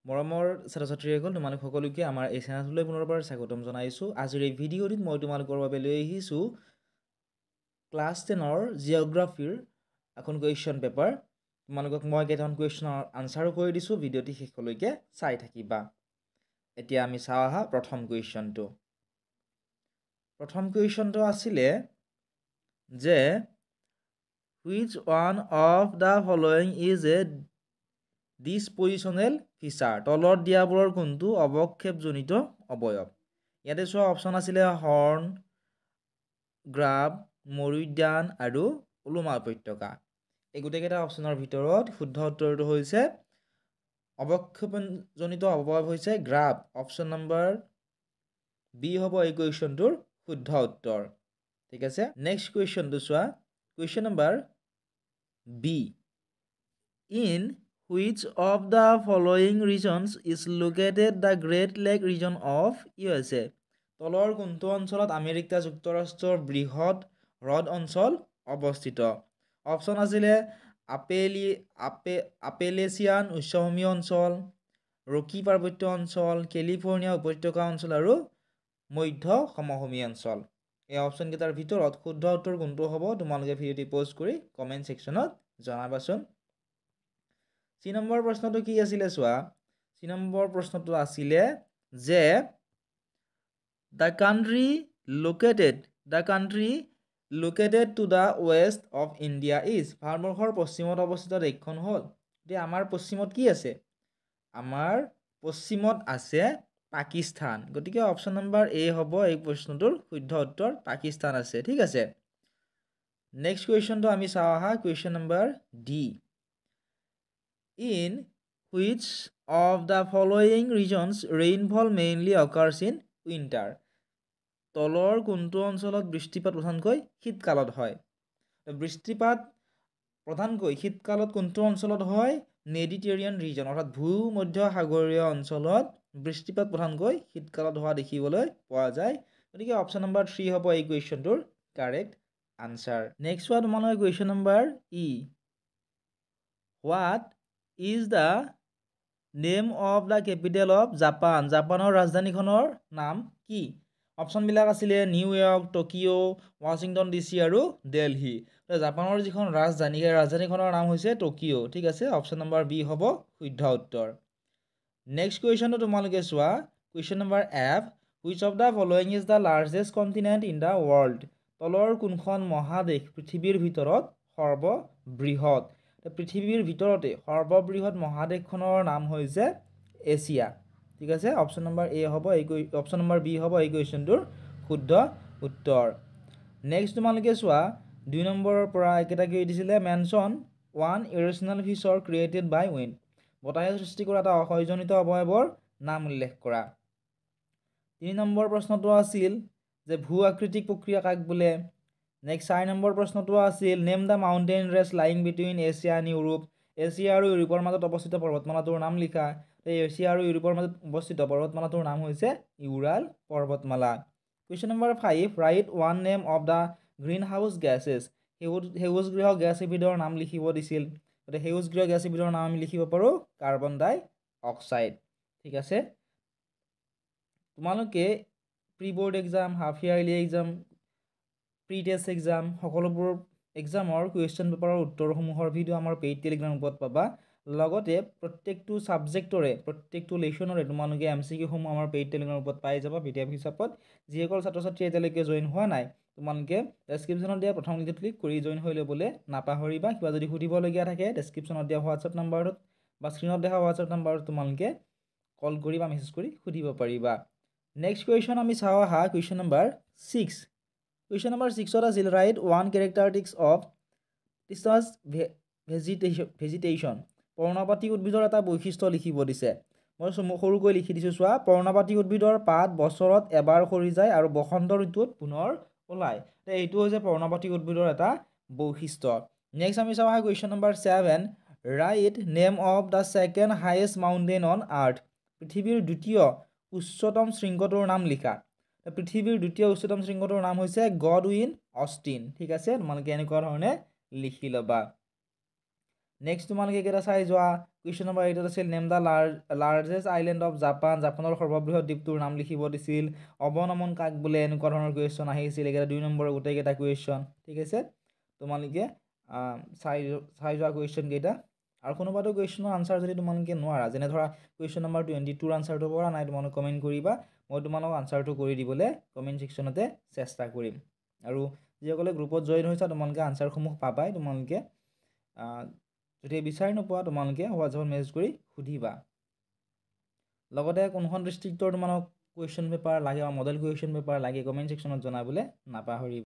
মৰমৰ ছাত্ৰ-ছাত্ৰীসকল তোমালোক সকলোকে আমাৰ এই চেনেলটোলৈ পুনৰবাৰ স্বাগতম জনাইছোঁ। আজিৰ এই ভিডিঅ'টিত মই তোমালোকৰ বাবে লৈ আহিছোঁ ক্লাছ 10ৰ জিঅ'গ্ৰাফীৰ এখন কুৱেশ্যন পেপাৰ। তোমালোকক মই কেইটামান কুৱেশ্যনৰ আনচাৰো কৰি দিছোঁ, ভিডিঅ'টি শেষলৈকে চাই থাকিবা। এতিয়া আমি চাওঁ আহা প্ৰথম কুৱেশ্যনটো। প্ৰথম কুৱেশ্যনটো আছিলে যে which one of the following is a depositional feature? তলত দিয়াবোৰৰ কোনটো অৱক্ষেপজনিত অৱয়ব? ইয়াতে চোৱা অপশ্যন আছিলে হৰ্ণ, গ্ৰাব, মৰুদ্যান আৰু উলুমা উপত্যকা। এই গোটেইকেইটা অপশ্যনৰ ভিতৰত শুদ্ধ উত্তৰটো হৈছে অৱক্ষেপজনিত অৱয়ব হৈছে গ্ৰাব। অপশ্যন নম্বৰ বি হ'ব এই কুৱেশ্যনটোৰ শুদ্ধ উত্তৰ। ঠিক আছে, নেক্সট কুৱেশ্যনটো চোৱা। Question number B. In which of the following regions is located the Great Lake region of USA? তলৰ কোনটো অঞ্চলত আমেৰিকা যুক্তৰাষ্ট্ৰৰ বৃহৎ হ্ৰদ অঞ্চল অৱস্থিত? অপশ্যন আছিলে আপেলেচিয়ান উচ্চভূমি অঞ্চল, ৰকি পাৰ্বত্য অঞ্চল, কেলিফৰ্ণিয়া উপত্যকা অঞ্চল আৰু মধ্য সমভূমি অঞ্চল। এই অপশ্যনকেইটাৰ ভিতৰত শুদ্ধ উত্তৰ কোনটো হ'ব তোমালোকে ভিডিঅ'টি প'ষ্ট কৰি কমেণ্ট ছেকশ্যনত জনাবাচোন। চি নম্বৰ প্ৰশ্নটো কি আছিলে চোৱা। চি নম্বৰ প্ৰশ্নটো আছিলে যে the country located to the west of India is. ভাৰতবৰ্ষৰ পশ্চিমত অৱস্থিত দেশখন হ'ল। এতিয়া আমাৰ পশ্চিমত কি আছে? আমাৰ পশ্চিমত আছে পাকিস্তান। গতিকে অপশ্যন নম্বৰ এ হ'ব এই প্ৰশ্নটোৰ শুদ্ধ উত্তৰ, পাকিস্তান আছে। ঠিক আছে, নেক্সট কুৱেশ্যনটো আমি চাওঁ আহা। Question number D. In which of the following regions rainfall mainly occurs in winter? তলৰ কোনটো অঞ্চলত বৃষ্টিপাত প্ৰধানকৈ শীতকালত হয়? বৃষ্টিপাত প্ৰধানকৈ শীতকালত কোনটো অঞ্চলত হয়? মেডিটেৰিয়ান ৰিজন অৰ্থাৎ ভূমধ্য সাগৰীয় অঞ্চলত বৃষ্টিপাত প্ৰধানকৈ শীতকালত হোৱা দেখিবলৈ পোৱা যায়। গতিকে অপশ্যন নম্বৰ 3 হ'ব এই কুৱেশ্যনটোৰ কাৰেক্ট আনচাৰ। নেক্সট হোৱা তোমালোকে question number E. What is the name of the capital of Japan? জাপানৰ ৰাজধানীখনৰ নাম কি? অপশ্যনবিলাক আছিলে নিউয়ৰ্ক, টকিঅ', ৱাশ্বিংটন DC আৰু দেলহি। জাপানৰ যিখন ৰাজধানী, সেই ৰাজধানীখনৰ নাম হৈছে টকিঅ'। ঠিক আছে, অপশ্যন নম্বৰ বি হ'ব শুদ্ধ উত্তৰ। নেক্সট কুৱেশ্যনটো তোমালোকে চোৱা। Question number F. Which of the following is the largest continent in the world? তলৰ কোনখন মহাদেশ পৃথিৱীৰ ভিতৰত সৰ্ববৃহৎ? পৃথিৱীৰ ভিতৰতে সৰ্ববৃহৎ মহাদেশখনৰ নাম হৈছে এছিয়া। ঠিক আছে, অপশ্যন নম্বৰ এ হ'ব অপশ্যন নম্বৰ বি হ'ব এই কুৱেশ্যনটোৰ শুদ্ধ উত্তৰ। নেক্সট তোমালোকে চোৱা 2 নম্বৰৰ পৰা একেটা কি দিছিলে, মেনশ্যন ওৱান ইৰেশ্যনেল ফিচাৰ ক্ৰিয়েটেড বাই উইণ্ড। বতাহে সৃষ্টি কৰা এটা অসহ্যজনিত অৱয়ৱৰ নাম উল্লেখ কৰা। 3 নম্বৰ প্ৰশ্নটো আছিল যে ভূ আকৃতিক প্ৰক্ৰিয়া কাক বোলে? নেক্সট 4 নম্বৰ প্ৰশ্নটো আছিল name the mountain range lying between Asia and Europe. Asia আৰু ইউৰোপৰ মাজত অৱস্থিত পৰ্বতমালাটোৰ নাম লিখা। এছিয়া আৰু ইউৰোপৰ মাজত অৱস্থিত পৰ্বতমালাটোৰ নাম হৈছে ইউৰাল পৰ্বতমালা। Question number 5। Right one name of the greenhouse gases. সেউজ গৃহ গেছ এবিধৰ নাম লিখিব দিছিল। গতিকে সেউজ গৃহ গেছ এবিধৰ নাম আমি লিখিব পাৰোঁ কাৰ্বন ডাই অক্সাইড। ঠিক আছে, তোমালোকে pre board exam, half yearly exam, pre test exam সকলোবোৰ এক্সামৰ কুৱেশ্যন পেপাৰৰ উত্তৰসমূহৰ ভিডিঅ' আমাৰ পেইড টেলিগ্ৰাম গ্ৰুপত পাবা। লগতে প্ৰত্যেকটো ছাবজেক্টৰে প্ৰত্যেকটো লেশ্যনৰে তোমালোকে MCQসমূহ আমাৰ পেইড টেলিগ্ৰাম গ্ৰুপত পাই যাবা PDF হিচাপত। যিসকল ছাত্ৰ ছাত্ৰী এতিয়ালৈকে জইন হোৱা নাই, তোমালোকে ডেছক্ৰিপশ্যনত দিয়া প্ৰথম লিংকত ক্লিক কৰি জইন হৈ ল'বলৈ নাপাহৰিবা। কিবা যদি সুধিবলগীয়া থাকে ডেছক্ৰিপশ্যনত দিয়া হোৱাটছআপ নাম্বাৰটোত বা স্ক্ৰীণত দেখা হোৱাটছআপ নাম্বাৰটোত তোমালোকে কল কৰি বা মেছেজ কৰি সুধিব পাৰিবা। নেক্সট কুৱেশ্যন আমি চাওঁ আহা। Question number 6। কুৱেশ্যন নম্বৰ 6ত আছিল ৰাইট ওৱান কেৰেক্টাৰিষ্টিক্স অফ ডিছাছ ভেজিটেশ্যন। পৰ্ণপাতী উদ্ভিদৰ এটা বৈশিষ্ট্য লিখিব দিছে। মই সৰুকৈ লিখি দিছোঁ চোৱা। পৰ্ণপাতী উদ্ভিদৰ পাত বছৰত এবাৰ সৰি যায় আৰু বসন্ত ঋতুত পুনৰ ওলায়। এইটো হৈছে পৰ্ণপাতী উদ্ভিদৰ এটা বৈশিষ্ট্য। নেক্সট আমি চাওঁ question number 7। Right name of the second highest mountain on earth. পৃথিৱীৰ দ্বিতীয় উচ্চতম শৃংগটোৰ নাম লিখা। পৃথিৱীৰ দ্বিতীয় উচ্চতম শৃংগটোৰ নাম হৈছে গডউইন অষ্টিন। ঠিক আছে, তোমালোকে এনেকুৱা ধৰণে লিখি ল'বা। নেক্সট তোমালোকে কেইটা চাই যোৱা। কুৱেশ্যন নম্বৰ 8 আছিল name the largest island of Japan, জাপানৰ সৰ্ববৃহৎ দ্বীপটোৰ নাম লিখিব দিছিল। অৱনমন কাক বোলে, এনেকুৱা ধৰণৰ কুৱেশ্যন আহিছিল। এইকেইটা 2 নম্বৰ গোটেইকেইটা কুৱেশ্যন, ঠিক আছে। তোমালোকে চাই যোৱা কুৱেশ্যন কেইটা। আৰু কোনোবাটো কুৱেশ্যনৰ আনচাৰ যদি তোমালোকে নোৱাৰা, যেনে ধৰা কুৱেশ্যন নম্বৰ 22ৰ আনচাৰটো কৰা নাই, তোমালোকে কমেণ্ট কৰিবা, মই তোমালোকক আনচাৰটো কৰি দিবলৈ কমেণ্ট ছেকশ্যনতে চেষ্টা কৰিম। আৰু যিসকলে গ্ৰুপত জইন হৈছা তোমালোকে আনচাৰসমূহ পাবাই। তোমালোকে যদি বিচাৰি নোপোৱা তোমালোকে হোৱাটছএপত মেছেজ কৰি সুধিবা। লগতে কোনখন ডিষ্ট্ৰিক্টৰ তোমালোক কুৱেশ্যন পেপাৰ লাগে বা মডেল কুৱেশ্যন পেপাৰ লাগে কমেণ্ট ছেকশ্যনত জনাবলৈ নাপাহৰিবা।